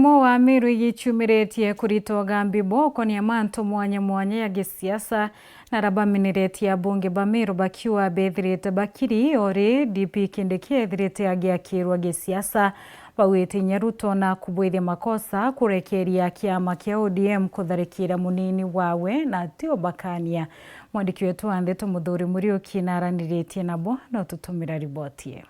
Mirimo wa Meru yichumiretie kuritoga mbiboko ni amanto mwanya mwanya ya gisiasa na rabamineretie abunge ba Meru bakiwa bethirite bakiri ori DP Kindiki ethirite agiakirwa gisiasa bawite Nyaruto na kubwithia makosa kurekeria kiama kia ODM kutharikira munini wawe na tio bakania. Mwandiki wetu Andeto Muthuri Muriuki naraniritie nabo no tutumira riboti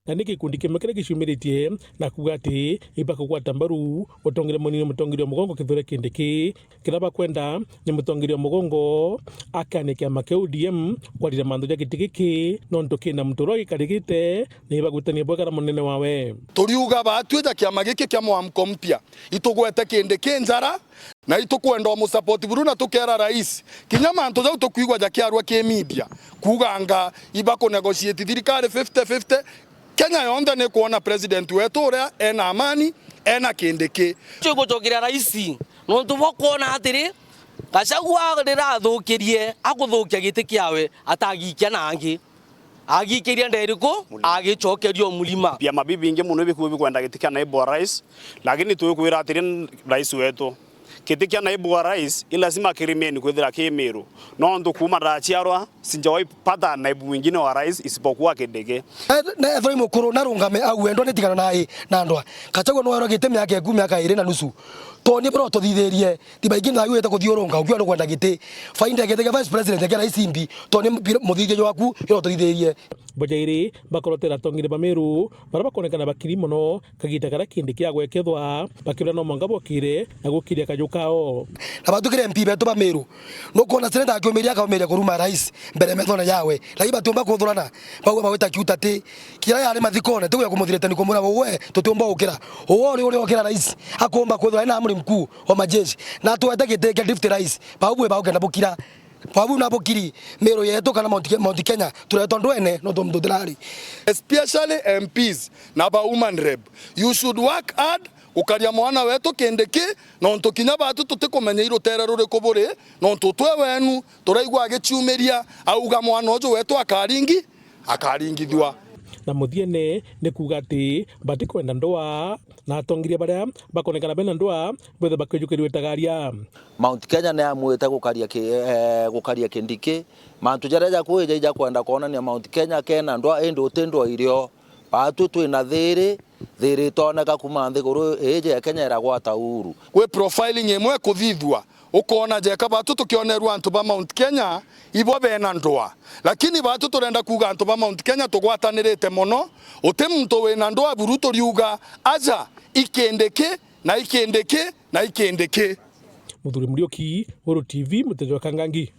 na niki kundi kimwe kire gicumiritie na kuga ati ibako gwata mbaru utongire munini mutongirio mugongo Kithure Kindiki kiraba kwenda ni mutongirio mugongo akane kiama kia ODM kwarira manthu ja giti giki no ndukina muturo gikarigite ni ibagutania bwegara munene wawe turiuga batwija kiama giki kia mwamko mpya itugwete Kindiki njara na itukwenda mu support buru na tukera rais kinya mantu jau tukwigwa ja kiarwa ki media kuganga ibako negotiate thirikari 50-50 Kenya yonda ne kuona president wetu uria ena amani ena Kindiki chugo chokira raisi no tubokona atiri Gachagua rirathukirie aguthukia giti kiawe atagikia nangi agikiria nderiko agicokerio mulima pia mabibi inge muno bikuwe bikwenda giti kia naibu wa rais lakini tukwira atiri rais wetu giti kia naibu wa rais lazima kirimeni kwithira ki Meru no ndo kuma rachiarwa sinjawai pata naibu mwingine wa rais isipokuwa Kindiki na Ephraim Mukuru na rungame agwendo ni tigana nae na ndwa Gachagua no arogite miaka 2 na nusu toni bro tuthitherie tibaingi na gwita kuthiurunga ukiwa no kwenda giti faida gite ga vice president ya rais imbi toni muthithio waku iro tuthitherie bojairi bakorotera tongire ba Meru baraba konekana bakiri muno kagita kara Kindiki agwekethwa bakira no manga bokire na gukiria kajukao na batukire MP betu ba Meru no kona seneta akiomeria akaomeria kuruma rais mbere methona yawe lakini batumba kuthurana bagwa bawita kiutati kira yale mathikone tuwe kumuthirete ni kumura wowe tutumba ukira owori uri okira rais akomba kuthura ina amri mkuu wa majeshi na tuwete giteke deputy rais baubwe baugenda bukira Pabu na bokiri Meru yetu kana Mount Kenya tuleto ndwene no tumdudilari especially MPs na ba woman rep you should work hard ukaria mwana wetu Kindiki no ntukinya batu tutikumenya irutera ruri kuburi no ntutwe wenu turaigwa agichumeria auga mwana ujo wetu akaringithwa na muthiene ni kuga ati batikwenda ndwa na atongiria baria bakonekana bena ndwa bethe bakijukiriwe tagaria Mount Kenya na amwete gukaria Kindiki mantu jareja kuija kwenda kuona ni Mount Kenya kena ndwa endo utendwa irio batu twina thiri toneka kuma nthiguru ije ya Kenya era gwata uhuru we profiling emwe kuthithwa ukona jeka batu tukionerwa antu ba Mount Kenya ibo bena ndwa lakini batu turenda kuga antu ba Mount Kenya tugwatanirite muno uti muntu wena ndwa buru turiuga aja Ikindiki na Ikindiki na Ikindiki Muthuri Muriuki Uru TV Mutejo Kangangi.